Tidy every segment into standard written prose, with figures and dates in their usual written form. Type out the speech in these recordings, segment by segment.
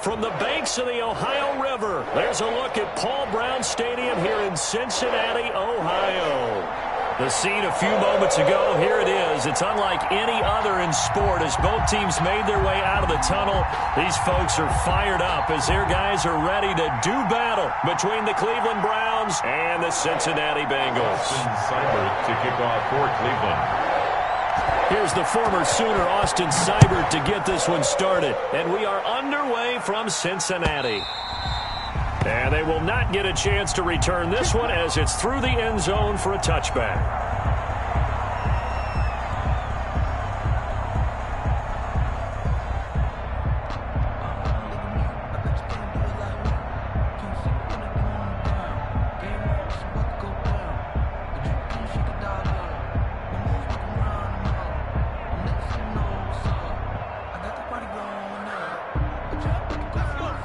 from the banks of the Ohio River, there's a look at Paul Brown Stadium here in Cincinnati, Ohio. The scene a few moments ago, here it is. It's unlike any other in sport as both teams made their way out of the tunnel. These folks are fired up as their guys are ready to do battle between the Cleveland Browns and the Cincinnati Bengals. To kick off for Cleveland. Here's the former Sooner, Austin Seibert, to get this one started. And we are underway from Cincinnati. And they will not get a chance to return this one as it's through the end zone for a touchback.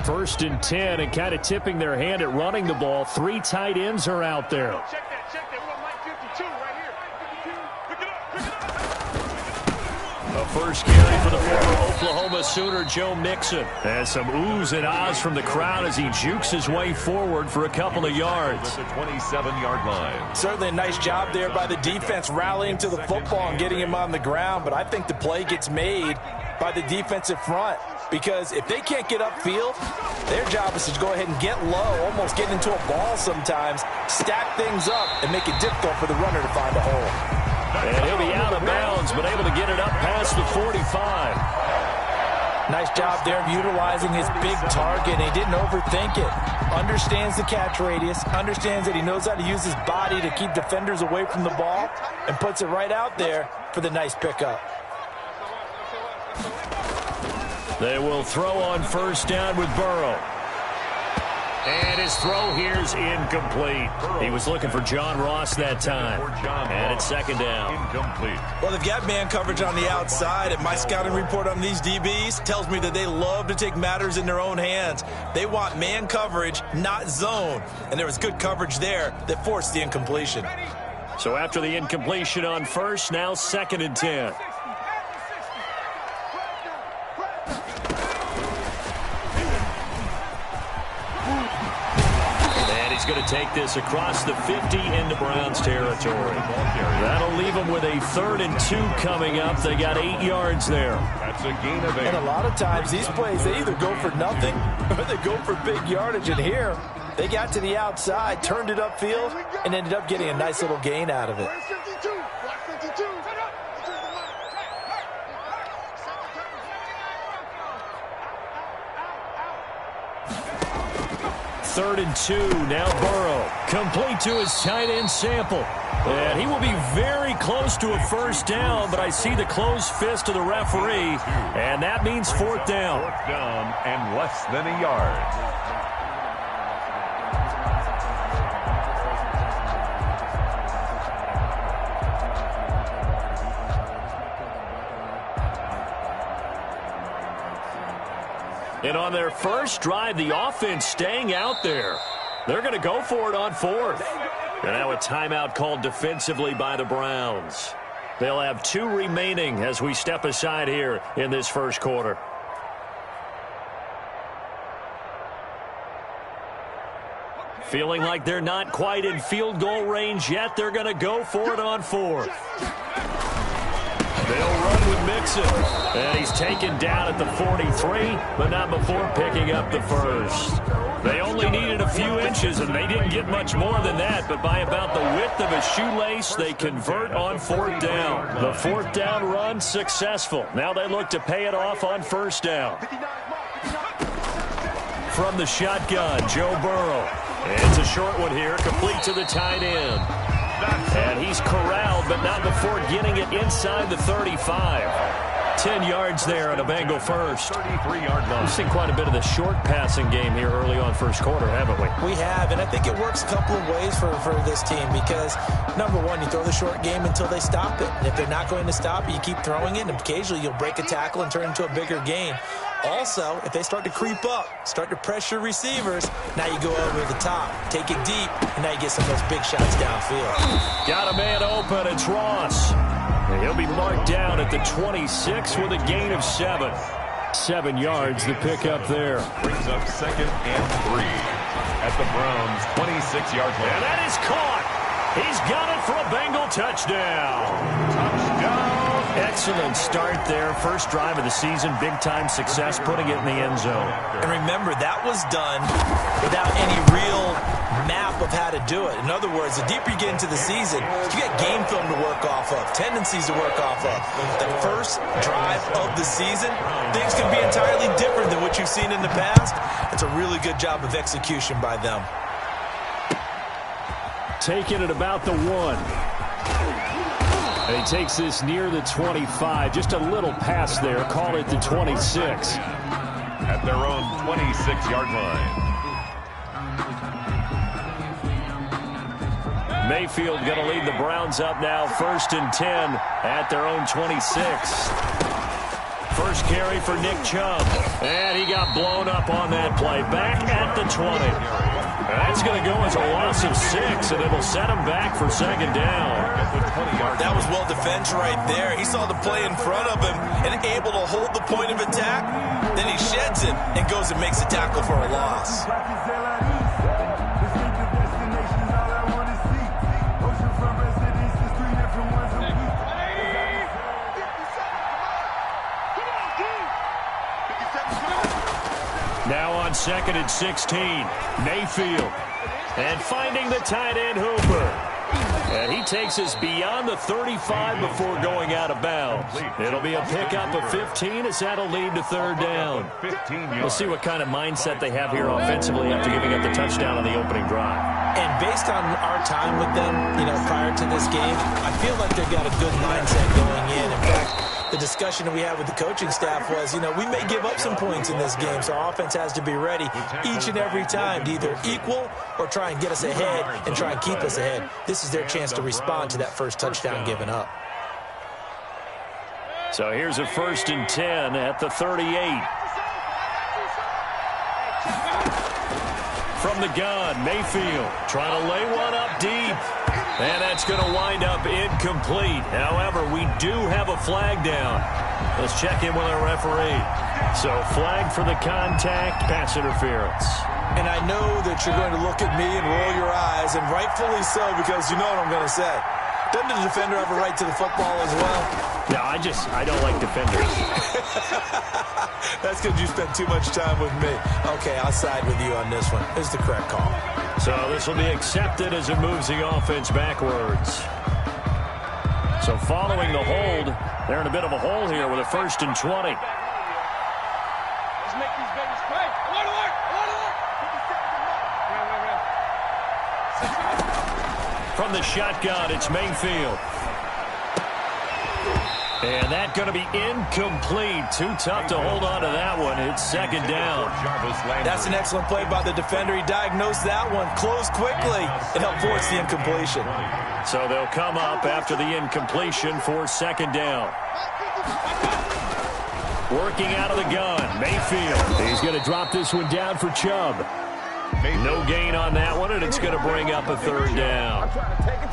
First and 10, and kind of tipping their hand at running the ball. 3 tight ends are out there. Check that. We're on line 52 right here. A first carry for the former Oklahoma Sooner, Joe Mixon. And some oohs and ahs from the crowd as he jukes his way forward for a couple of yards. At the 27-yard line. Certainly a nice job there by the defense rallying to the football and getting him on the ground, but I think the play gets made by the defensive front. Because if they can't get upfield, their job is to go ahead and get low, almost get into a ball sometimes, stack things up, and make it difficult for the runner to find a hole. And he'll be out of bounds, but able to get it up past the 45. Nice job there of utilizing his big target. He didn't overthink it. Understands the catch radius, understands that he knows how to use his body to keep defenders away from the ball, and puts it right out there for the nice pickup. They will throw on first down with Burrow. And his throw here is incomplete. He was looking for John Ross that time. And it's second down. Incomplete. Well, they've got man coverage on the outside, and my scouting report on these DBs tells me that they love to take matters in their own hands. They want man coverage, not zone. And there was good coverage there that forced the incompletion. So after the incompletion on first, now second and 10. He's going to take this across the 50 into Browns territory. That'll leave them with a 3rd and 2 coming up. They got 8 yards there. That's a gain of 8. And a lot of times these plays, they either go for nothing or they go for big yardage. And here, they got to the outside, turned it upfield, and ended up getting a nice little gain out of it. 3rd and 2. Now Burrow. Complete to his tight end Sample. And he will be very close to a first down, but I see the closed fist of the referee, and that means 4th down. 4th down and less than a yard. And on their first drive, the offense staying out there. They're going to go for it on 4th. And now a timeout called defensively by the Browns. They'll have 2 remaining as we step aside here in this first quarter. Feeling like they're not quite in field goal range yet. They're going to go for it on 4th. They'll run with Mixon. And he's taken down at the 43, but not before picking up the first. They only needed a few inches, and they didn't get much more than that, but by about the width of a shoelace, they convert on 4th down. The 4th down run successful. Now they look to pay it off on first down. From the shotgun, Joe Burrow. It's a short one here, complete to the tight end. And he's corralled, but not before getting it inside the 35. 10 yards there on a Bengal first. 33-yard line. We've seen quite a bit of the short passing game here early on first quarter, haven't we? We have, and I think it works a couple of ways for this team because, number one, you throw the short game until they stop it. And if they're not going to stop it, you keep throwing it, and occasionally you'll break a tackle and turn it into a bigger gain. Also, if they start to creep up, start to pressure receivers, now you go over the top, take it deep, and now you get some of those big shots downfield. Got a man open. It's Ross. And he'll be marked down at the 26 with a gain of 7. 7 yards, the pickup there. Brings up 2nd and 3 at the Browns' 26-yard line. And that is caught. He's got it for a Bengal touchdown. Touchdown. Excellent start there. First drive of the season. Big-time success putting it in the end zone. And remember, that was done without any real map of how to do it. In other words, the deeper you get into the season, you got game film to work off of, tendencies to work off of. The first drive of the season, things can be entirely different than what you've seen in the past. It's a really good job of execution by them. Taking it about the 1. And he takes this near the 25. Just a little pass there. Call it the 26. At their own 26-yard line. Mayfield going to lead the Browns up now. 1st and 10 at their own 26. First carry for Nick Chubb. And he got blown up on that play. Back at the 20. That's going to go as a loss of 6, and it'll set him back for 2nd down. That was well defense right there. He saw the play in front of him and able to hold the point of attack. Then he sheds it and goes and makes a tackle for a loss. Now on 2nd and 16, Mayfield. And finding the tight end Hooper. And he takes us beyond the 35 before going out of bounds. It'll be a pickup of 15 as that'll lead to 3rd down. We'll see what kind of mindset they have here offensively after giving up the touchdown on the opening drive. And based on our time with them, prior to this game, I feel like they've got a good mindset going in. In fact, the discussion that we had with the coaching staff was, we may give up some points in this game, so our offense has to be ready each and every time to either equal or try and get us ahead and try and keep us ahead. This is their chance to respond to that first touchdown given up. So here's a 1st and 10 at the 38. From the gun, Mayfield trying to lay one up deep. And that's going to wind up incomplete. However, we do have a flag down. Let's check in with our referee. So flag for the contact, pass interference. And I know that you're going to look at me and roll your eyes, and rightfully so, because you know what I'm going to say. Doesn't the defender have a right to the football as well? No, I don't like defenders. That's because you spent too much time with me. Okay, I'll side with you on this one. This is the correct call. So this will be accepted as it moves the offense backwards. So following the hold, they're in a bit of a hole here with a 1st and 20. Let's make these babies play. Alert! From the shotgun, it's Mayfield. And that's going to be incomplete. Too tough to hold on to that one. It's 2nd down. That's an excellent play by the defender. He diagnosed that one, closed quickly, and helped force the incompletion. So they'll come up after the incompletion for 2nd down. Working out of the gun, Mayfield. He's going to drop this one down for Chubb. No gain on that one, and it's going to bring up a 3rd down.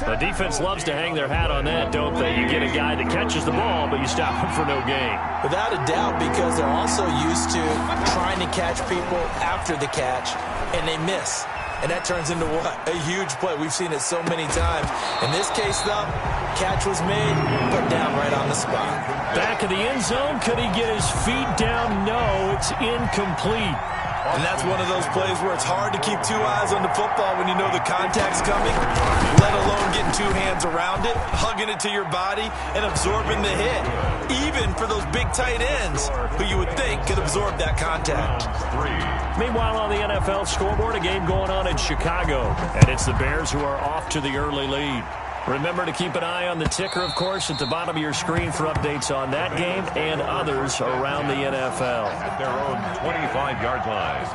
The defense loves to hang their hat on that, don't they? You get a guy that catches the ball, but you stop him for no gain. Without a doubt, because they're also used to trying to catch people after the catch, and they miss. And that turns into what? A huge play. We've seen it so many times. In this case, though, catch was made, put down right on the spot. Back of the end zone. Could he get his feet down? No, it's incomplete. And that's one of those plays where it's hard to keep 2 eyes on the football when you know the contact's coming, let alone getting 2 hands around it, hugging it to your body, and absorbing the hit. Even for those big tight ends who you would think could absorb that contact. Meanwhile, on the NFL scoreboard, a game going on in Chicago. And it's the Bears who are off to the early lead. Remember to keep an eye on the ticker, of course, at the bottom of your screen for updates on that game and others around the NFL. At their own 25-yard line.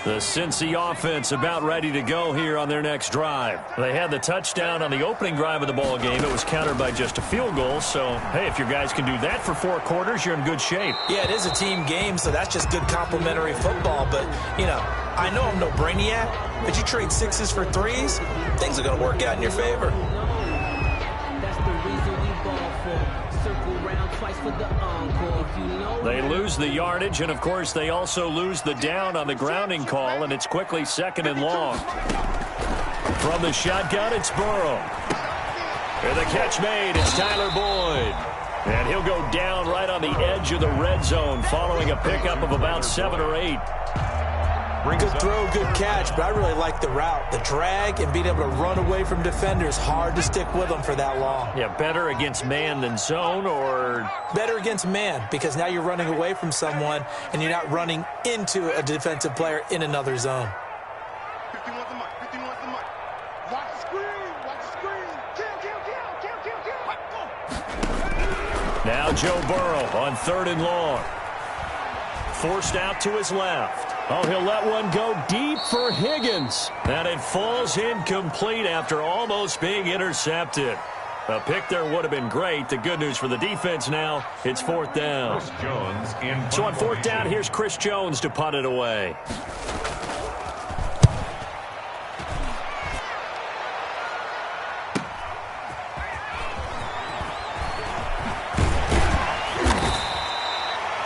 The Cincy offense about ready to go here on their next drive. They had the touchdown on the opening drive of the ball game. It was countered by just a field goal. So, hey, if your guys can do that for 4 quarters, you're in good shape. Yeah, it is a team game, so that's just good complimentary football. But, I know I'm no brainiac, but you trade 6s for 3s, things are going to work out in your favor. They lose the yardage, and, of course, they also lose the down on the grounding call, and it's quickly 2nd and long. From the shotgun, it's Burrow. And the catch made, it's Tyler Boyd. And he'll go down right on the edge of the red zone following a pickup of about 7 or 8. Good throw, good catch, but I really like the route. The drag and being able to run away from defenders, hard to stick with them for that long. Yeah, better against man than zone, or? Better against man, because now you're running away from someone and you're not running into a defensive player in another zone. 51's the mark, 51's the mark. Watch the screen, watch the screen. Kill. Now Joe Burrow on 3rd and long. Forced out to his left. Oh, he'll let one go deep for Higgins. And it falls incomplete after almost being intercepted. A pick there would have been great. The good news for the defense now, it's 4th down. Chris Jones So on 4th down, here's Chris Jones to punt it away.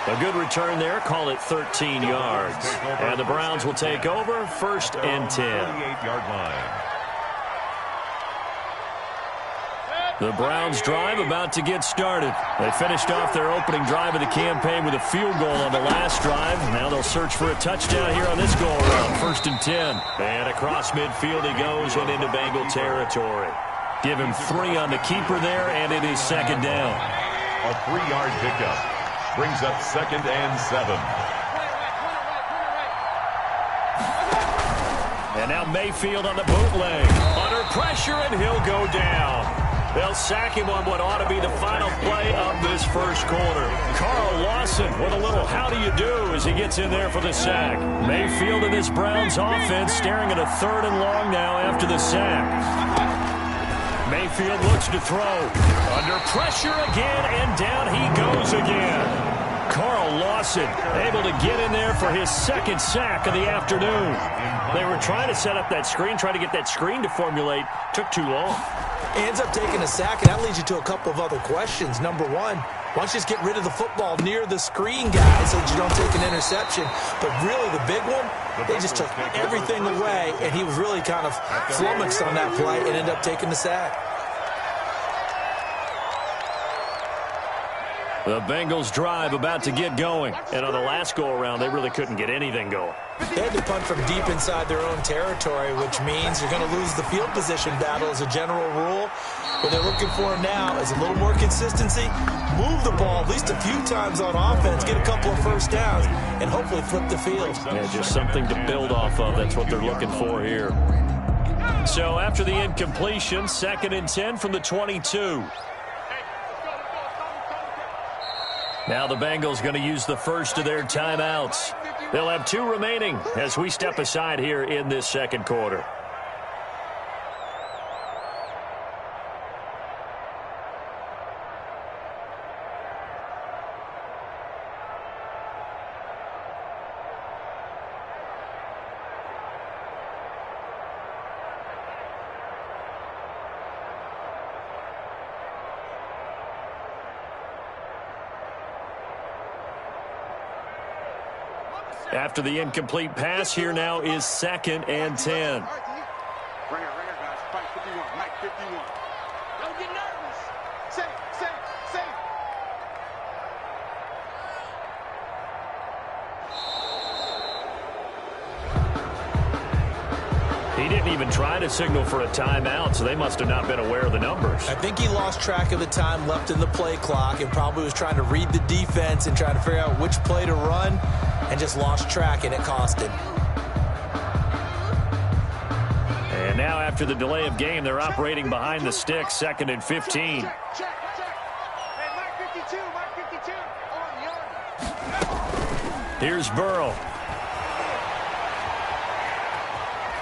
A good return there. Call it 13 yards. And the Browns will take over 1st and 10. 38-yard line. The Browns drive about to get started. They finished off their opening drive of the campaign with a field goal on the last drive. Now they'll search for a touchdown here on this go-around. 1st and 10. And across midfield he goes and into Bengal territory. Give him 3 on the keeper there, and it is 2nd down. A 3-yard pickup. Brings up 2nd and 7. And now Mayfield on the bootleg. Under pressure, and he'll go down. They'll sack him on what ought to be the final play of this first quarter. Carl Lawson with a little how do you do as he gets in there for the sack. Mayfield and this Browns offense staring at a 3rd and long now after the sack. Mayfield looks to throw. Under pressure again, and down he goes again. Carl Lawson able to get in there for his 2nd sack of the afternoon. They were trying to set up that screen, trying to get that screen to formulate. Took too long. He ends up taking a sack, and that leads you to a couple of other questions. Number one, why don't you just get rid of the football near the screen guy so that you don't take an interception? But really the big one, they just took everything away, and he was really kind of flummoxed on that play and ended up taking the sack. The Bengals drive about to get going. And on the last go-around, they really couldn't get anything going. They had to punt from deep inside their own territory, which means you're going to lose the field position battle as a general rule. What they're looking for now is a little more consistency, move the ball at least a few times on offense, get a couple of first downs, and hopefully flip the field. Yeah, just something to build off of. That's what they're looking for here. So after the incompletion, 2nd and 10 from the 22. Now the Bengals going to use the first of their timeouts. They'll have 2 remaining as we step aside here in this second quarter. After the incomplete pass, here now is 2nd and 10. Right here, guys. Fight 51. Mike 51. Don't get nervous. Safe. He didn't even try to signal for a timeout, so they must have not been aware of the numbers. I think he lost track of the time left in the play clock and probably was trying to read the defense and trying to figure out which play to run and just lost track, and it cost him. And now after the delay of game, they're operating behind the sticks, 2nd and 15. Check. Hey, Mike 52, Mike 52. On the Here's Burrow.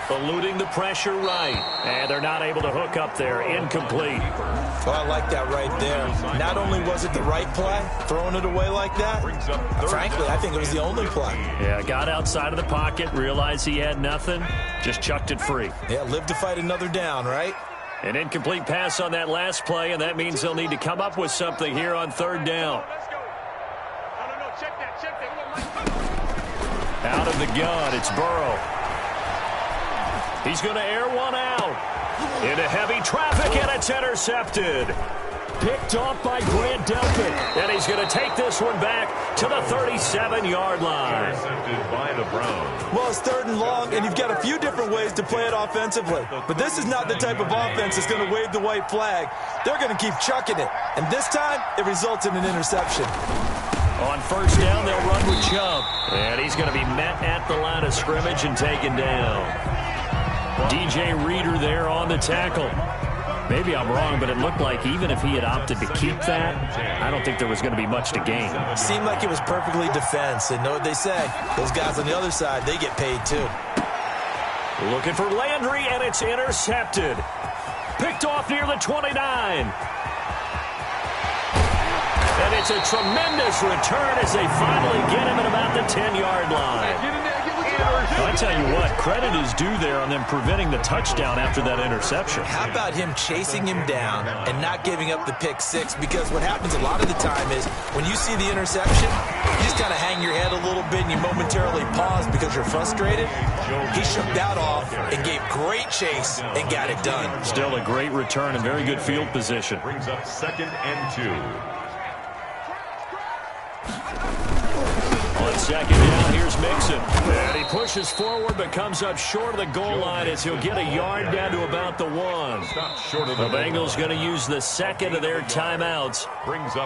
Eluding the pressure right. And they're not able to hook up there. Incomplete. Well, I like that right there. Not only was it the right play, throwing it away like that, frankly, I think it was the only play. Yeah, got outside of the pocket, realized he had nothing, just chucked it free. Yeah, live to fight another down, right? An incomplete pass on that last play, and that means they'll need to come up with something here on third down. Out of the gun, it's Burrow. He's going to air one out. Into heavy traffic, and it's intercepted. Picked off by Grant Delpit. And he's going to take this one back to the 37-yard line. Intercepted by the Browns. Well, it's third and long, and you've got a few different ways to play it offensively. But this is not the type of offense that's going to wave the white flag. They're going to keep chucking it. And this time, it results in an interception. On first down, they'll run with Chubb. And he's going to be met at the line of scrimmage and taken down. DJ Reader there on the tackle. Maybe I'm wrong, but it looked like even if he had opted to keep that, I don't think there was going to be much to gain. Seemed like it was perfectly defense. And know what they say? Those guys on the other side, they get paid too. Looking for Landry, and it's intercepted. Picked off near the 29. And it's a tremendous return as they finally get him at about the 10-yard line. I tell you what, credit is due there on them preventing the touchdown after that interception. How about him chasing him down and not giving up the pick six? Because what happens a lot of the time is when you see the interception, you just kind of hang your head a little bit and you momentarily pause because you're frustrated. He shook that off and gave great chase and got it done. Still a great return and very good field position. Brings up 2nd and 2. On second down, here's Mixon. And he pushes forward but comes up short of the goal line as he'll get a yard down to about the 1. Short of the Bengals going to use the second of their timeouts.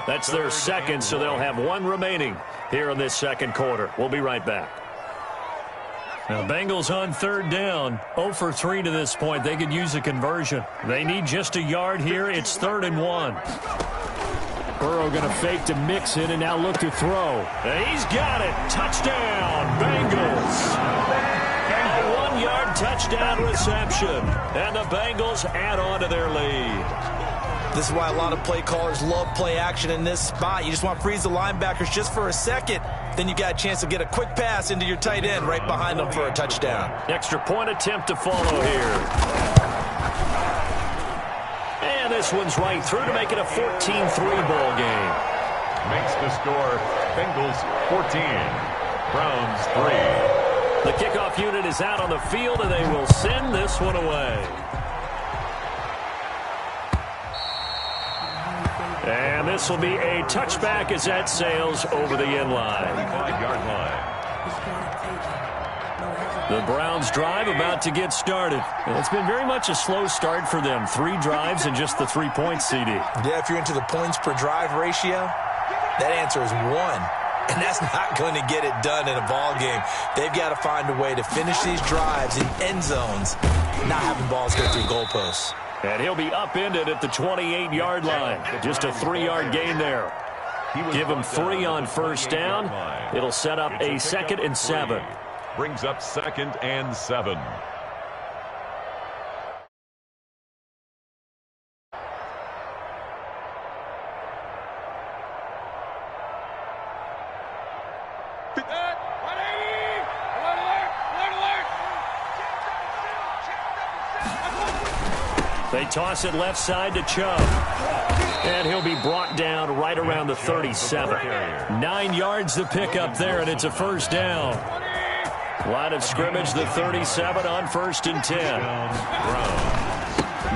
That's their second, so they'll have one remaining here in this second quarter. We'll be right back. Now, Bengals on third down, 0 for 3 to this point. They could use a conversion. They need just a yard here. It's 3rd and 1. Burrow going to fake to Mixon and now look to throw. And he's got it. Touchdown, Bengals. A 1-yard touchdown reception. And the Bengals add on to their lead. This is why a lot of play callers love play action in this spot. You just want to freeze the linebackers just for a second. Then you got a chance to get a quick pass into your tight end right behind them for a touchdown. Extra point attempt to follow here. And this one's right through to make it a 14-3 ball game. Makes the score Bengals 14, Browns 3. The kickoff unit is out on the field, and they will send this one away. And this will be a touchback as that sails over the end line. 5-yard line. The Browns drive about to get started. And it's been very much a slow start for them. 3 drives and just the 3 points, CD. Yeah, if you're into the points per drive ratio, that answer is 1. And that's not going to get it done in a ball game. They've got to find a way to finish these drives in end zones, not having balls go through goalposts. And he'll be upended at the 28-yard line. Just a 3-yard gain there. Give him 3 on first down. It'll set up a 2nd and 7. Brings up 2nd and 7. They toss it left side to Chubb. And he'll be brought down right around the 37. 9 yards to pick up there, and it's a first down. Line of scrimmage, the 37 on 1st and 10.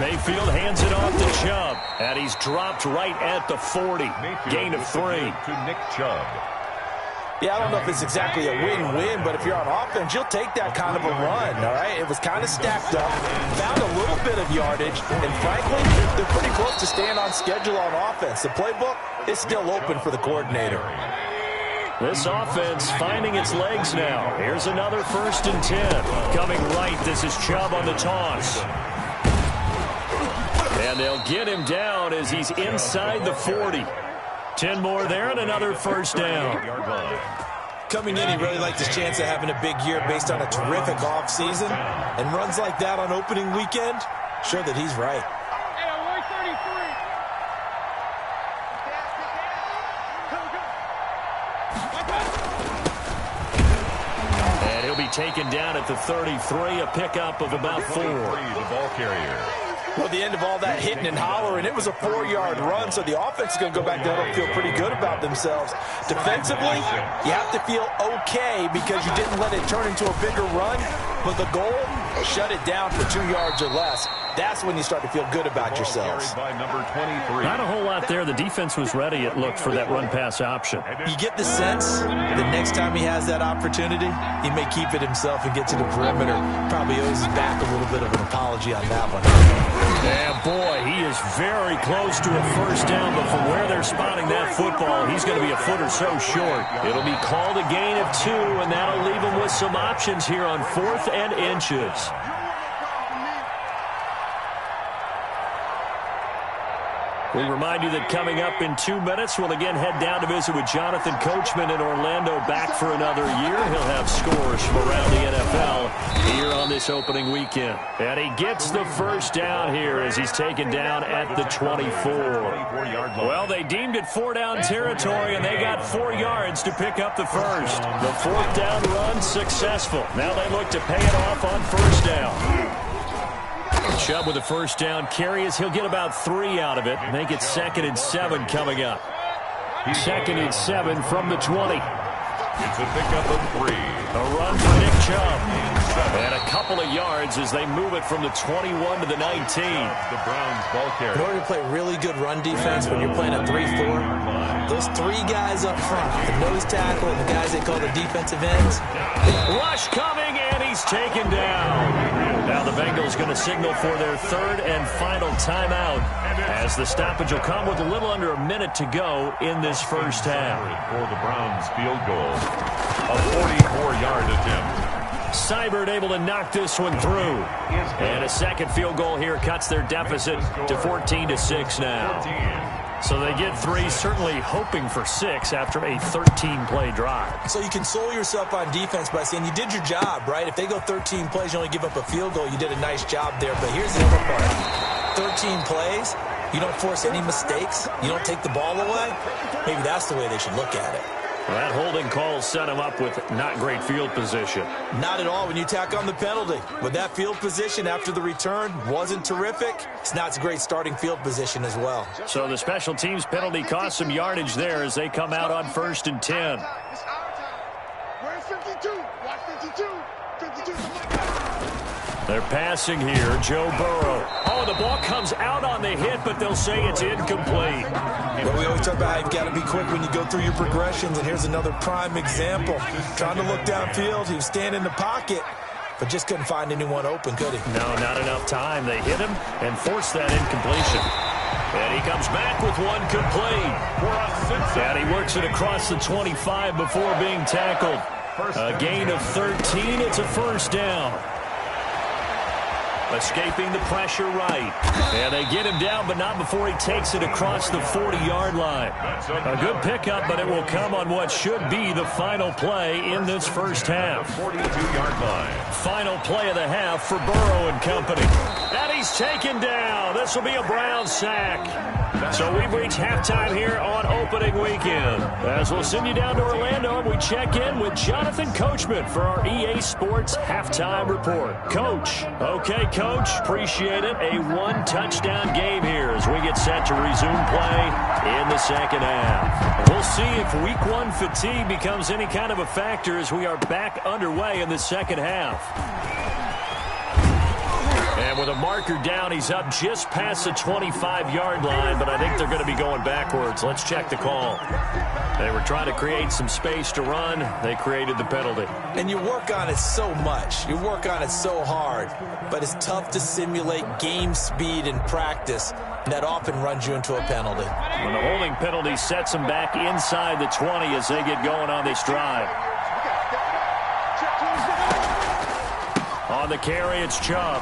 Mayfield hands it off to Chubb, and he's dropped right at the 40. Gain of 3. To Nick Chubb. Yeah, I don't know if it's exactly a win-win, but if you're on offense, you'll take that kind of a run, all right? It was kind of stacked up, found a little bit of yardage, and frankly, they're pretty close to staying on schedule on offense. The playbook is still open for the coordinator. This offense finding its legs now. Here's another 1st and 10. Coming right, this is Chubb on the toss. And they'll get him down as he's inside the 40. 10 more there and another first down. Coming in, he really liked his chance of having a big year based on a terrific offseason. And runs like that on opening weekend show that he's right. And he'll be taken down at the 33, a pickup of about 4. The ball carrier. Well, the end of all that hitting and hollering, it was a 4-yard run, so the offense is going to go back there and feel pretty good about themselves. Defensively, you have to feel okay because you didn't let it turn into a bigger run, but the goal, shut it down for 2 yards or less. That's when you start to feel good about yourselves. By number 23. Not a whole lot there. The defense was ready, it looked, for that run-pass option. You get the sense the next time he has that opportunity, he may keep it himself and get to the perimeter. Probably owes his back a little bit of an apology on that one. Yeah, boy, he is very close to a first down, but from where they're spotting that football, he's going to be a foot or so short. It'll be called a gain of 2, and that'll leave him with some options here on 4th and inches. We remind you that coming up in 2 minutes, we'll again head down to visit with Jonathan Coachman in Orlando, back for another year. He'll have scores from around the NFL here on this opening weekend. And he gets the first down here as he's taken down at the 24. Well, they deemed it 4-down territory, and they got 4 yards to pick up the first. The 4th down run successful. Now they look to pay it off on first down. Chubb with a first down carry as he'll get about 3 out of it. Make it 2nd and 7 coming up. 2nd and 7 from the 20. It's a pickup of 3. A run for Nick Chubb. And a couple of yards as they move it from the 21 to the 19. The Browns ball carrier. In order to play really good run defense when you're playing a 3-4, those 3 guys up front, the nose tackle and the guys they call the defensive ends. Rush coming, and he's taken down. Now the Bengals going to signal for their 3rd and final timeout as the stoppage will come with a little under a minute to go in this first half. For the Browns field goal. A 44-yard attempt. Seibert able to knock this one through. And a second field goal here cuts their deficit to 14-6 now. So they get 3, certainly hoping for 6 after a 13-play drive. So you console yourself on defense by saying you did your job, right? If they go 13 plays, you only give up a field goal, you did a nice job there. But here's the other part. 13 plays, you don't force any mistakes, you don't take the ball away. Maybe that's the way they should look at it. Well, that holding call set him up with not great field position. Not at all when you tack on the penalty. With that field position after the return wasn't terrific, it's not a great starting field position as well. So the special teams penalty cost some yardage there as they come out on 1st and 10. Where's 52? Watch 52. 52. They're passing here, Joe Burrow. Oh, the ball comes out on the hit, but they'll say it's incomplete. Well, we always talk about how you've got to be quick when you go through your progressions, and here's another prime example. Trying to look downfield, he was standing in the pocket, but just couldn't find anyone open, could he? No, not enough time. They hit him and forced that incompletion. And he comes back with one complete. And he works it across the 25 before being tackled. A gain of 13. It's a first down. Escaping the pressure right. And they get him down, but not before he takes it across the 40-yard line. A good pickup, but it will come on what should be the final play in this first half. 42-yard line. Final play of the half for Burrow and company. And he's taken down. This will be a Brown sack. So we've reached halftime here on opening weekend. As we'll send you down to Orlando, and we check in with Jonathan Coachman for our EA Sports Halftime Report. Coach. Okay, Coach. Appreciate it. A 1-touchdown game here as we get set to resume play in the second half. We'll see if Week 1 fatigue becomes any kind of a factor as we are back underway in the second half. And with a marker down, he's up just past the 25-yard line, but I think they're going to be going backwards. Let's check the call. They were trying to create some space to run. They created the penalty. And you work on it so much. You work on it so hard. But it's tough to simulate game speed in practice. That often runs you into a penalty. When the holding penalty sets them back inside the 20 as they get going on this drive. On the carry, it's Chubb.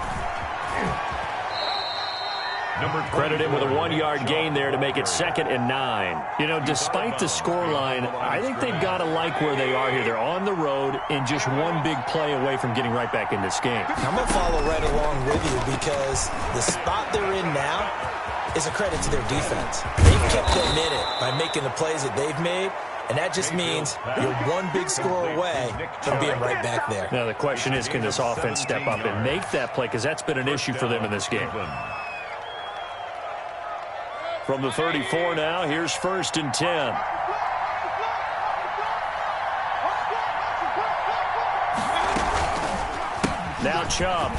Credit him with a 1-yard gain there to make it 2nd and 9. You know, despite the scoreline, I think they've got to like where they are here. They're on the road and just one big play away from getting right back in this game. I'm going to follow right along with you because the spot they're in now is a credit to their defense. They've kept them in it by making the plays that they've made. And that just means you're one big score away from being right back there. Now, the question is, can this offense step up and make that play? Because that's been an issue for them in this game. From the 34 now, here's 1st and 10. Now Chubb.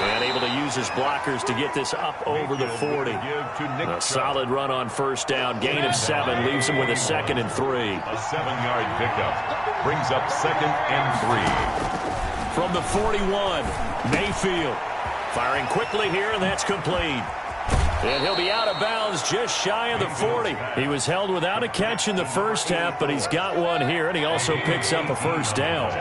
And able to use his blockers to get this up over the 40. A solid run on 1st down. Gain of 7. Leaves him with a 2nd and 3. A 7-yard pickup. Brings up 2nd and 3. From the 41, Mayfield. Firing quickly here, and that's complete. And he'll be out of bounds just shy of the 40. He was held without a catch in the first half, but he's got one here, and he also picks up a 1st down.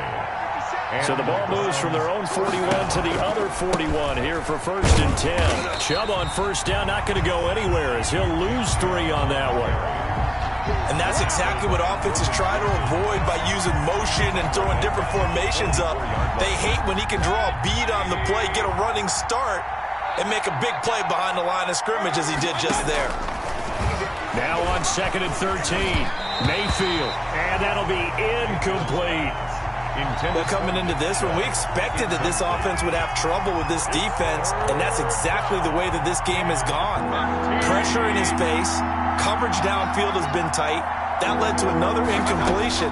So the ball moves from their own 41 to the other 41 here for 1st and 10. Chubb on 1st down, not going to go anywhere as he'll lose 3 on that one. And that's exactly what offenses try to avoid by using motion and throwing different formations up. They hate when he can draw a bead on the play, get a running start, and make a big play behind the line of scrimmage as he did just there. Now on 2nd and 13, Mayfield, and that'll be incomplete. Well, coming into this one, we expected that this offense would have trouble with this defense, and that's exactly the way that this game has gone. Pressure in his face, coverage downfield has been tight. That led to another incompletion.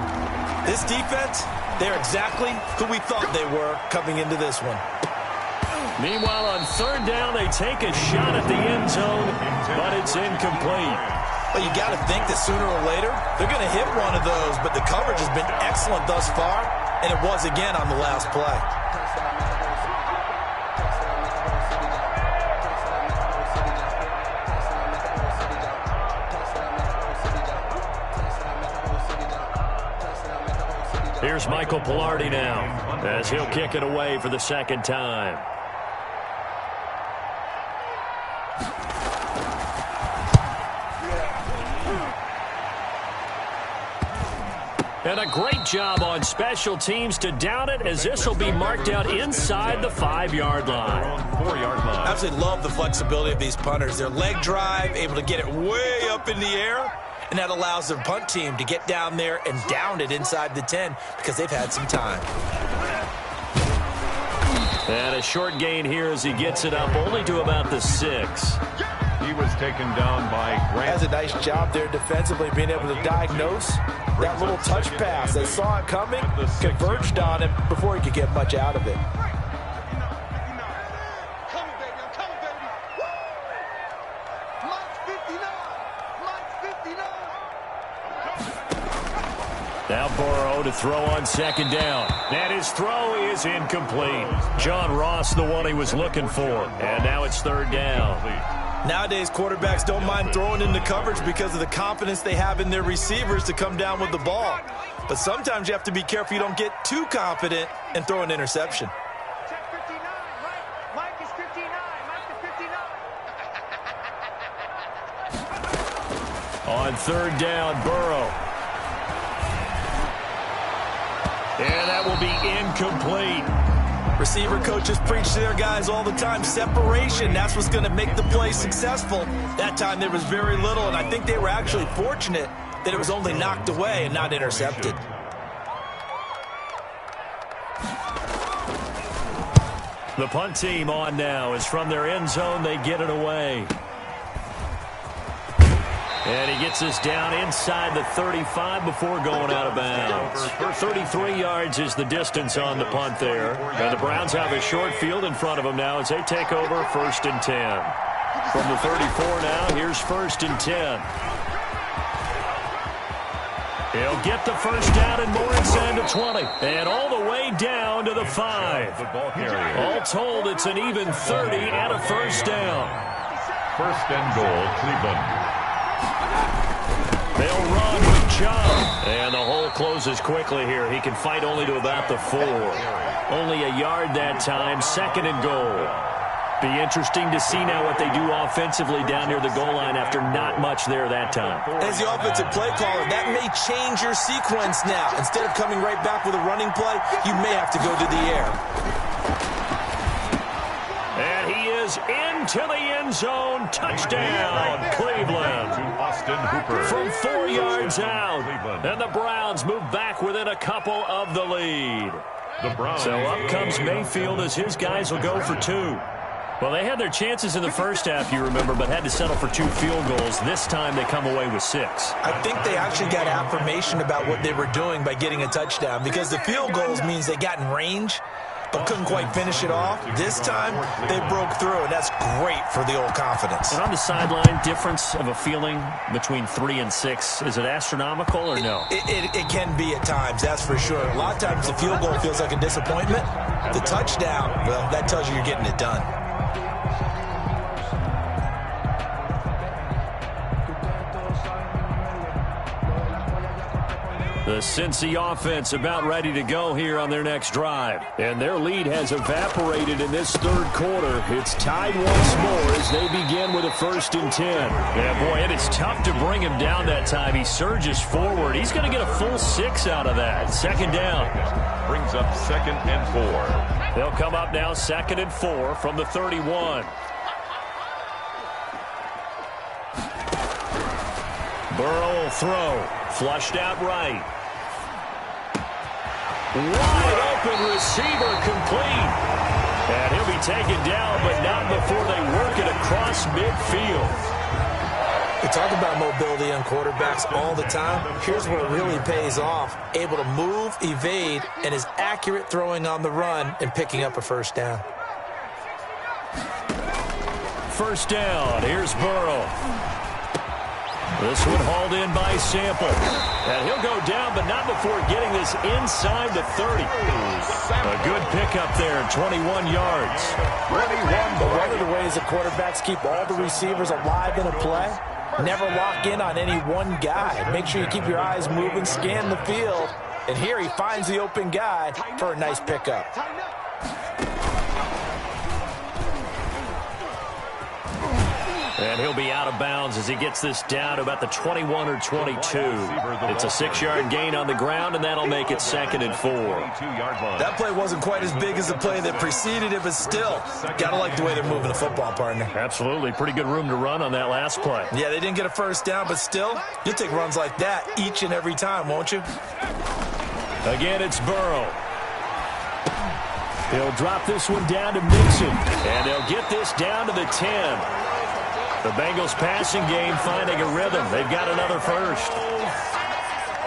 This defense, they're exactly who we thought they were coming into this one. Meanwhile, on 3rd down, they take a shot at the end zone, but it's incomplete. Well, you got to think that sooner or later, they're going to hit one of those, but the coverage has been excellent thus far, and it was again on the last play. Here's Michael Pilardi now, as he'll kick it away for the 2nd time. And a great job on special teams to down it, as this will be marked out inside the 5-yard line. 4-yard line. I absolutely love the flexibility of these punters. Their leg drive, able to get it way up in the air, and that allows their punt team to get down there and down it inside the 10 because they've had some time. And a short gain here as he gets it up only to about the 6. He was taken down by Grant. Has a nice job there defensively, being able to diagnose that little touch pass. They saw it coming, converged on him before he could get much out of it. Now Burrow to throw on 2nd down. And his throw is incomplete. John Ross, the one he was looking for. And now it's 3rd down. Nowadays, quarterbacks don't mind throwing into coverage because of the confidence they have in their receivers to come down with the ball. But sometimes you have to be careful you don't get too confident and throw an interception. Check 59, Mike is 59. On 3rd down, Burrow. And that will be incomplete. Receiver coaches preach to their guys all the time. Separation, that's what's going to make the play successful. That time there was very little, and I think they were actually fortunate that it was only knocked away and not intercepted. The punt team on now is from their end zone. They get it away. And he gets this down inside the 35 before going out of bounds. 33 yards is the distance on the punt there. And the Browns have a short field in front of them now as they take over 1st and 10. From the 34 now, here's 1st and 10. He'll get the 1st down and more inside the 20. And all the way down to the 5. All told, it's an even 30 and a 1st down. 1st and goal, Cleveland. They'll run with Chubb. And the hole closes quickly here. He can fight only to about the 4. Only a yard that time. 2nd and goal. Be interesting to see now what they do offensively down near the goal line after not much there that time. As the offensive play caller, that may change your sequence now. Instead of coming right back with a running play, you may have to go to the air. And he is into the end zone. Touchdown, Cleveland. Austin Hooper. From 4 yards out. And the Browns move back within a couple of the lead. So up comes Mayfield as his guys will go for 2. Well, they had their chances in the first half, you remember, but had to settle for 2 field goals. This time they come away with 6. I think they actually got affirmation about what they were doing by getting a touchdown, because the field goals means they got in range but couldn't quite finish it off. This time they broke through, and that's great for the old confidence. And on the sideline, difference of a feeling between 3 and 6, is it astronomical or no? It can be at times, that's for sure. A lot of times the field goal feels like a disappointment. The touchdown, well, that tells you you're getting it done. The Cincy offense about ready to go here on their next drive. And their lead has evaporated in this third quarter. It's tied once more as they begin with a 1st and 10. Yeah, boy, it is tough to bring him down that time. He surges forward. He's going to get a full 6 out of that. 2nd down. Brings up 2nd and 4. They'll come up now 2nd and 4 from the 31. Burrow will throw. Flushed out right. Wide open receiver complete. And he'll be taken down, but not before they work it across midfield. We talk about mobility on quarterbacks all the time. Here's where it really pays off. Able to move, evade, and is accurate throwing on the run and picking up a 1st down. 1st down. Here's Burrow. This one hauled in by Sample. And he'll go down, but not before getting this inside the 30. A good pickup there, 21 yards. But one of the ways that quarterbacks keep all the receivers alive in a play, never lock in on any one guy. Make sure you keep your eyes moving, scan the field. And here he finds the open guy for a nice pickup. And he'll be out of bounds as he gets this down to about the 21 or 22. It's a 6-yard gain on the ground, and that'll make it 2nd and 4. That play wasn't quite as big as the play that preceded it, but still, gotta like the way they're moving the football, partner. Absolutely. Pretty good room to run on that last play. Yeah, they didn't get a 1st down, but still, you'll take runs like that each and every time, won't you? Again, it's Burrow. He'll drop this one down to Mixon, and they'll get this down to the 10. The Bengals passing game finding a rhythm. They've got another 1st.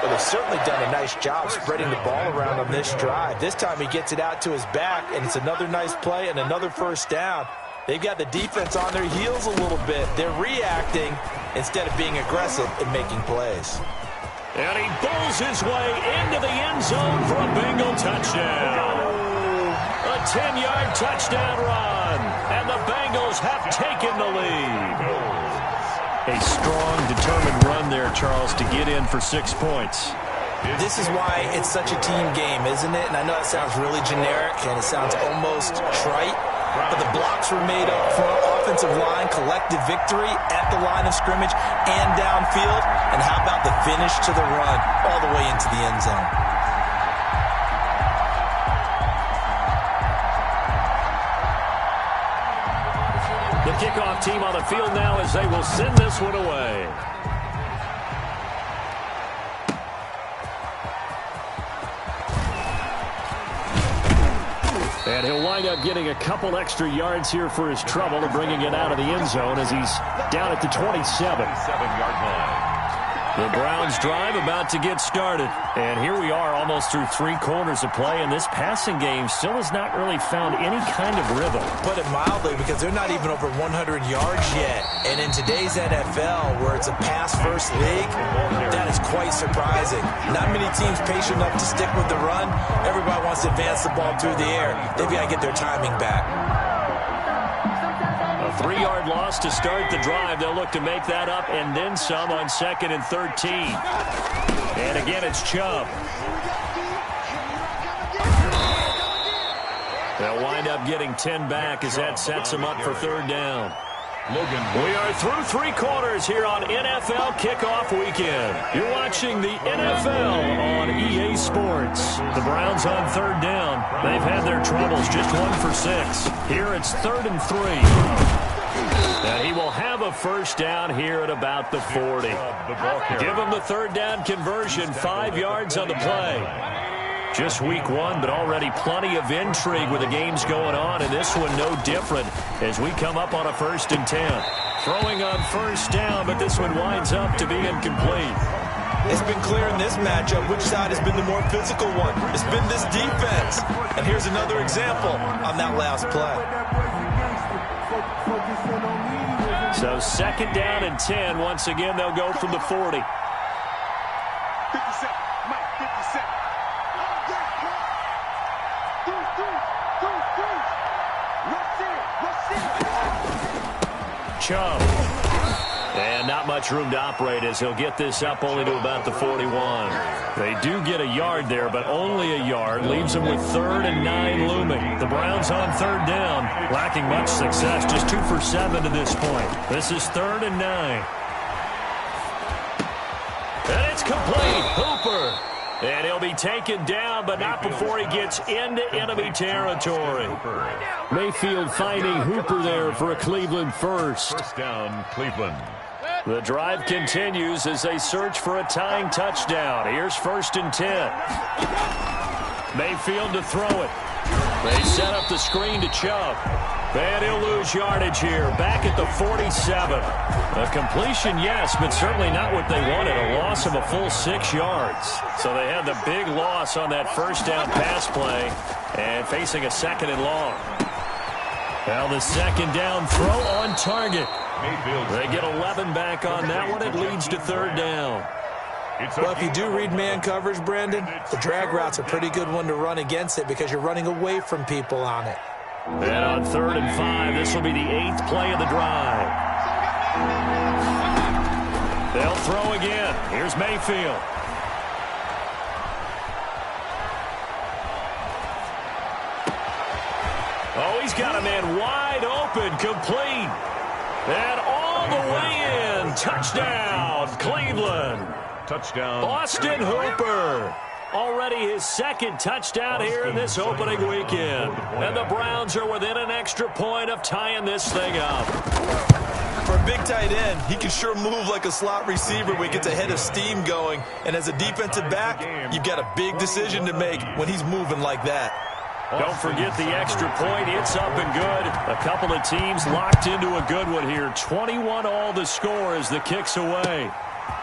Well, they've certainly done a nice job spreading the ball around on this drive. This time he gets it out to his back, and it's another nice play and another 1st down. They've got the defense on their heels a little bit. They're reacting instead of being aggressive and making plays. And he bowls his way into the end zone for a Bengal touchdown. A 10-yard touchdown run, and the Bengals have taken the lead. A strong, determined run there, Charles, to get in for 6 points. This is why it's such a team game, isn't it? And I know it sounds really generic, and it sounds almost trite, but the blocks were made up front, offensive line, collective victory at the line of scrimmage and downfield. And how about the finish to the run all the way into the end zone? The kickoff team on the field now as they will send this one away. And he'll wind up getting a couple extra yards here for his trouble and bringing it out of the end zone as he's down at the 27-yard line. The Browns drive about to get started. And here we are almost through 3 quarters of play, and this passing game still has not really found any kind of rhythm. Put it mildly, because they're not even over 100 yards yet. And in today's NFL, where it's a pass-first league, that is quite surprising. Not many teams patient enough to stick with the run. Everybody wants to advance the ball through the air. They've got to get their timing back. 3-yard loss to start the drive. They'll look to make that up and then some on 2nd and 13. And again, it's Chubb. They'll wind up getting 10 back as that sets them up for 3rd down. We are through 3 quarters here on NFL Kickoff Weekend. You're watching the NFL on EA Sports. The Browns on 3rd down. They've had their troubles, just 1 for 6. Here it's 3rd and 3. And he will have a 1st down here at about the 40. Give him the 3rd down conversion, 5 yards on the play. Just week one, but already plenty of intrigue with the games going on, and this one no different as we come up on a 1st and 10. Throwing on 1st down, but this one winds up to be incomplete. It's been clear in this matchup which side has been the more physical one. It's been this defense. And here's another example on that last play. So 2nd down and 10. Once again, they'll go from the 40. 57. Mike, 57. Chubb. And not much room to operate as he'll get this up only to about the 41. They do get a yard there, but only a yard. Leaves them with 3rd and 9 looming. The Browns on 3rd down, lacking much success, just 2 for 7 to this point. This is 3rd and 9. And it's complete. Hooper. And he'll be taken down, but not before he gets into enemy territory. Mayfield finding Hooper there for a Cleveland first. 1st down, Cleveland. The drive continues as they search for a tying touchdown. Here's 1st and 10. Mayfield to throw it. They set up the screen to Chubb. And he'll lose yardage here, back at the 47. A completion, yes, but certainly not what they wanted. A loss of a full 6 yards. So they had the big loss on that 1st down pass play and facing a 2nd and long. Now the 2nd down throw on target. They get 11 back on that one. It leads to 3rd down. Well, if you do read man coverage, Brandon, the drag route's a pretty good one to run against it because you're running away from people on it. And on 3rd and 5, this will be the 8th play of the drive. They'll throw again. Here's Mayfield. Oh, he's got a man wide open, complete. And all the way in. Touchdown, Cleveland. Touchdown. Austin Hooper. Already his 2nd touchdown here in this opening weekend. And the Browns are within an extra point of tying this thing up. For a big tight end, he can sure move like a slot receiver when he gets a head of steam going. And as a defensive back, you've got a big decision to make when he's moving like that. Don't forget the extra point. It's up and good. A couple of teams locked into a good one here. 21 all the score as the kick's away.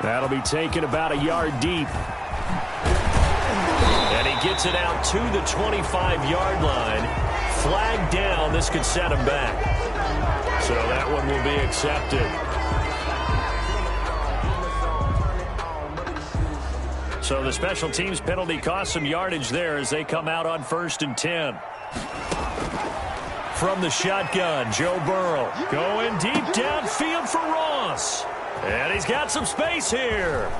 That'll be taken about a yard deep. And he gets it out to the 25-yard line. Flag down. This could set him back. So that one will be accepted. So the special teams penalty cost some yardage there as they come out on 1st and 10. From the shotgun, Joe Burrow going deep downfield for Ross. And he's got some space here.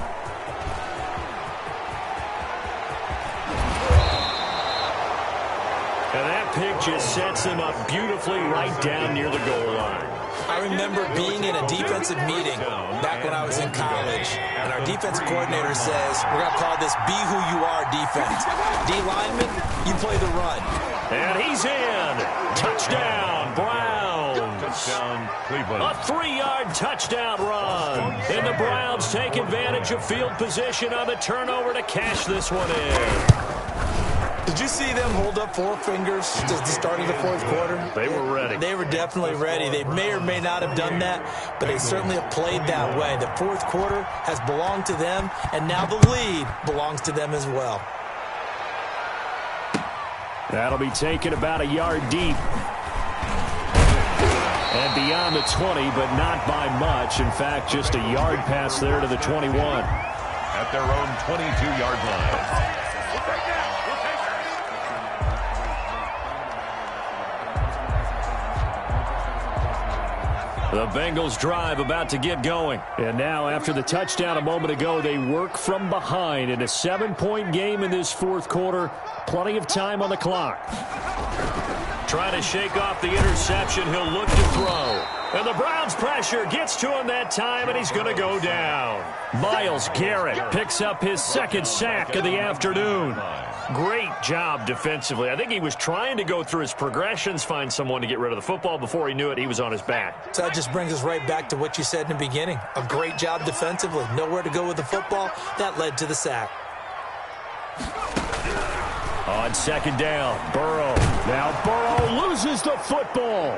And that pick just sets him up beautifully right down near the goal line. I remember being in a defensive meeting back when I was in college, and our defensive coordinator says, we're going to call this be who you are defense. D lineman, you play the run. And he's in. Touchdown, Browns. Touchdown, Cleveland. A 3-yard touchdown run. And the Browns take advantage of field position on the turnover to cash this one in. Did you see them hold up 4 fingers at the start of the 4th quarter? They were ready. They were definitely ready. They may or may not have done that, but they certainly have played that way. The 4th quarter has belonged to them, and now the lead belongs to them as well. That'll be taken about a yard deep. And beyond the 20, but not by much. In fact, just a yard pass there to the 21. At their own 22-yard line. The Bengals drive about to get going. And now after the touchdown a moment ago, they work from behind in a 7-point game in this 4th quarter. Plenty of time on the clock. Trying to shake off the interception. He'll look to throw. And the Browns pressure gets to him that time, and he's going to go down. Myles Garrett picks up his 2nd sack of the afternoon. Great job defensively. I think he was trying to go through his progressions, find someone to get rid of the football. Before he knew it, he was on his back. So that just brings us right back to what you said in the beginning. A great job defensively. Nowhere to go with the football. That led to the sack. On second down, Burrow. Now Burrow loses the football.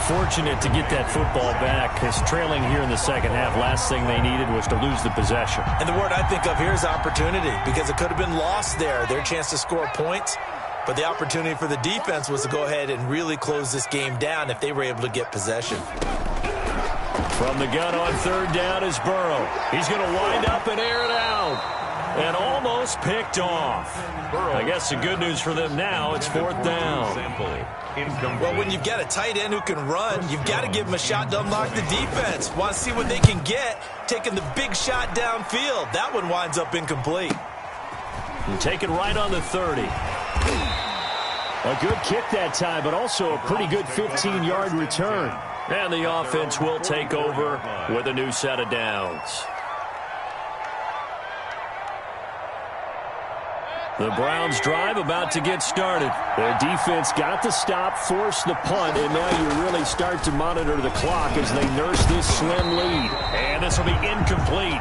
Fortunate to get that football back, because trailing here in the second half, last thing they needed was to lose the possession. And the word I think of here is opportunity, because it could have been lost there, their chance to score points. But the opportunity for the defense was to go ahead and really close this game down if they were able to get possession. From the gun on third down is Burrow. He's going to wind up and air it out. And almost picked off. I guess the good news for them now, it's fourth down. Well, when you've got a tight end who can run, you've got to give him a shot to unlock the defense. Want to see what they can get, taking the big shot downfield. That one winds up incomplete. And taken right on the 30. A good kick that time, but also a pretty good 15-yard return. And the offense will take over with a new set of downs. The Browns drive about to get started. Their defense got the stop, forced the punt, and now you really start to monitor the clock as they nurse this slim lead. And this will be incomplete.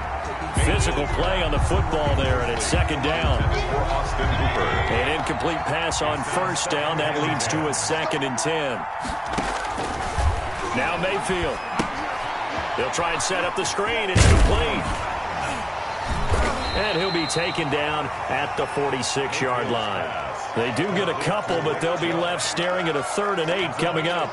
Physical play on the football there, and it's second down. An incomplete pass on first down. That leads to a 2nd and 10. Now Mayfield. He'll try and set up the screen. It's complete. And he'll be taken down at the 46-yard line. They do get a couple, but they'll be left staring at a 3rd and 8 coming up.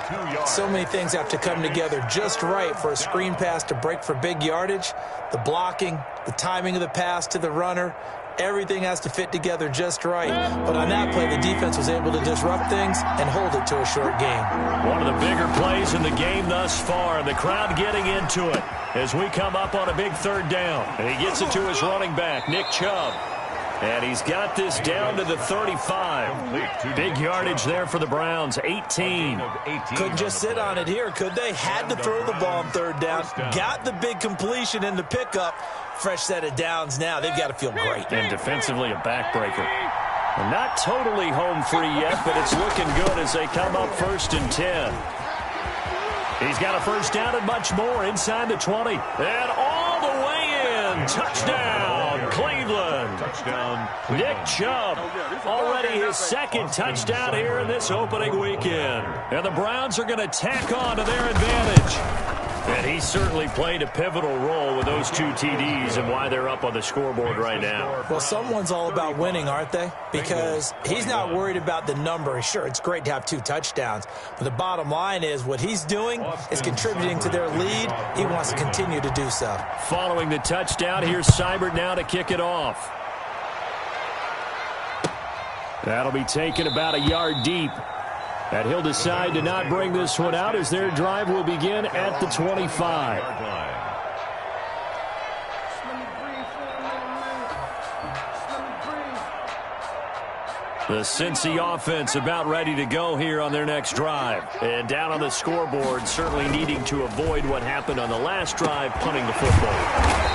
So many things have to come together just right for a screen pass to break for big yardage. The blocking, the timing of the pass to the runner, everything has to fit together just right. But on that play, the defense was able to disrupt things and hold it to a short game. One of the bigger plays in the game thus far, and the crowd getting into it as we come up on a big 3rd down. And he gets it to his running back, Nick Chubb. And he's got this down to the 35. Big yardage there for the Browns, 18. Couldn't just sit on it here, could they? Had to throw the ball on 3rd down. Got the big completion in the pickup. Fresh set of downs now. They've got to feel great. And defensively, a backbreaker. Not totally home free yet, but it's looking good as they come up 1st and 10. He's got a first down and much more inside the 20. And all the way in. Touchdown, Cleveland. Touchdown, Nick Chubb, already his 2nd touchdown here in this opening weekend. And the Browns are going to tack on to their advantage. And he certainly played a pivotal role with those 2 TDs and why they're up on the scoreboard right now. Well, someone's all about winning, aren't they? Because he's not worried about the number. Sure, it's great to have 2 touchdowns. But the bottom line is what he's doing is contributing to their lead. He wants to continue to do so. Following the touchdown, here's Seibert now to kick it off. That'll be taken about a yard deep. And he'll decide to not bring this one out as their drive will begin at the 25. The Cincy offense about ready to go here on their next drive. And down on the scoreboard, certainly needing to avoid what happened on the last drive, punting the football.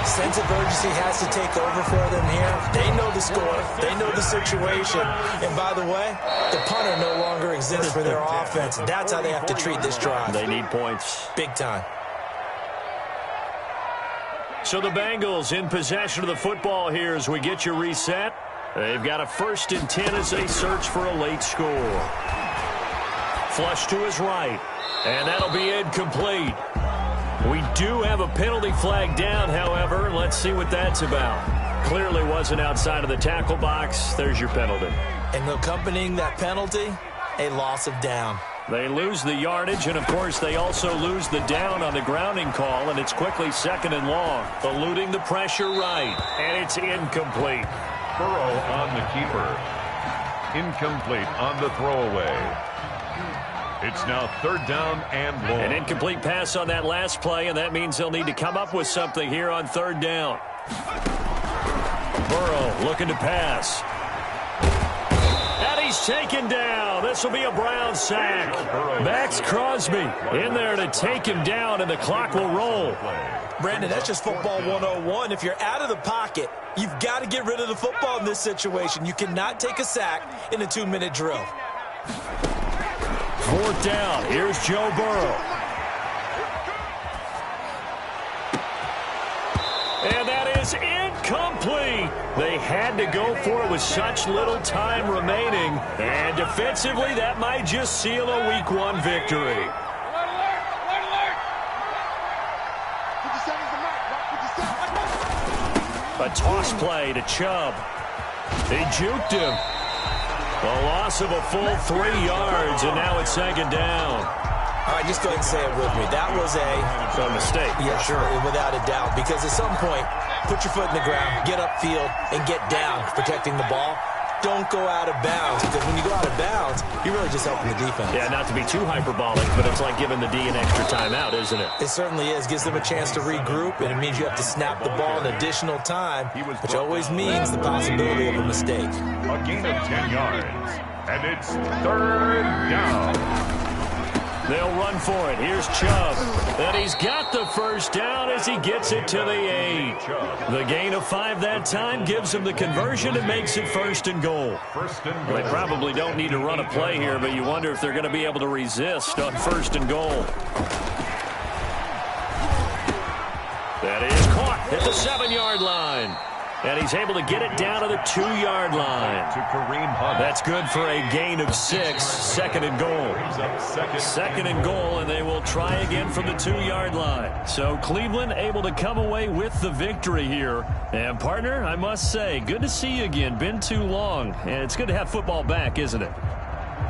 Sense of urgency has to take over for them here. They know the score. They know the situation. And by the way, the punter no longer exists for their offense. That's how they have to treat this drive. They need points. Big time. So the Bengals in possession of the football here as we get you reset. They've got a 1st and 10 as they search for a late score. Flush to his right. And that'll be incomplete. We do have a penalty flag down, however. Let's see what that's about. Clearly wasn't outside of the tackle box. There's your penalty. And accompanying that penalty, a loss of down. They lose the yardage, and, of course, they also lose the down on the grounding call, and it's quickly 2nd and long. Eluding the pressure right, and it's incomplete. Burrow on the keeper. Incomplete on the throwaway. It's now 3rd down and long. An incomplete pass on that last play, and that means they'll need to come up with something here on 3rd down. Burrow looking to pass. And he's taken down. This will be a Brown sack. Max Crosby in there to take him down, and the clock will roll. Brandon, that's just football 101. If you're out of the pocket, you've got to get rid of the football in this situation. You cannot take a sack in a 2-minute drill. 4th down. Here's Joe Burrow. And that is incomplete. They had to go for it with such little time remaining. And defensively, that might just seal a Week 1 victory. A toss play to Chubb. He juked him. A loss of a full 3 yards, and now it's second down. All right, just go ahead and say it with me. That was a mistake. Yeah, sure, without a doubt. Because at some point, put your foot in the ground, get upfield, and get down protecting the ball. Don't go out of bounds, because when you go out of bounds, you're really just helping the defense. Yeah, not to be too hyperbolic, but it's like giving the D an extra timeout, isn't it? It certainly is. Gives them a chance to regroup, and it means you have to snap the ball an additional time, which always means the possibility of a mistake. A gain of 10 yards, and it's third down. They'll run for it. Here's Chubb. And he's got the first down as he gets it to the 8. The gain of 5 that time gives him the conversion and makes it first and goal. They probably don't need to run a play here, but you wonder if they're going to be able to resist on first and goal. That is caught at the 7-yard line. And he's able to get it down to the 2-yard line. That's good for a gain of 6. Second and goal. Second and goal, and they will try again from the 2-yard line. So Cleveland able to come away with the victory here. And, partner, I must say, good to see you again. Been too long. And it's good to have football back, isn't it?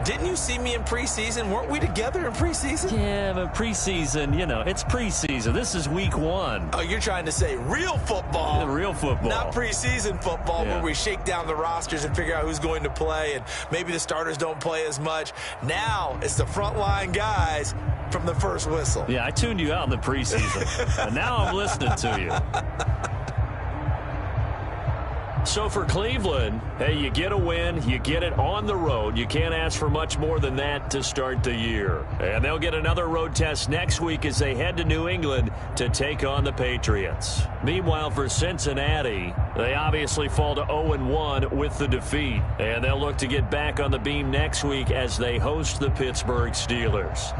Didn't you see me in preseason? Weren't we together in preseason? Yeah, but preseason, you know, it's preseason. This is Week 1. Oh, you're trying to say real football. Real football. Not preseason football, yeah, where we shake down the rosters and figure out who's going to play, and maybe the starters don't play as much. Now it's the frontline guys from the first whistle. Yeah, I tuned you out in the preseason, and now I'm listening to you. So for Cleveland, hey, you get a win, you get it on the road. You can't ask for much more than that to start the year. And they'll get another road test next week as they head to New England to take on the Patriots. Meanwhile, for Cincinnati, they obviously fall to 0-1 with the defeat. And they'll look to get back on the beam next week as they host the Pittsburgh Steelers.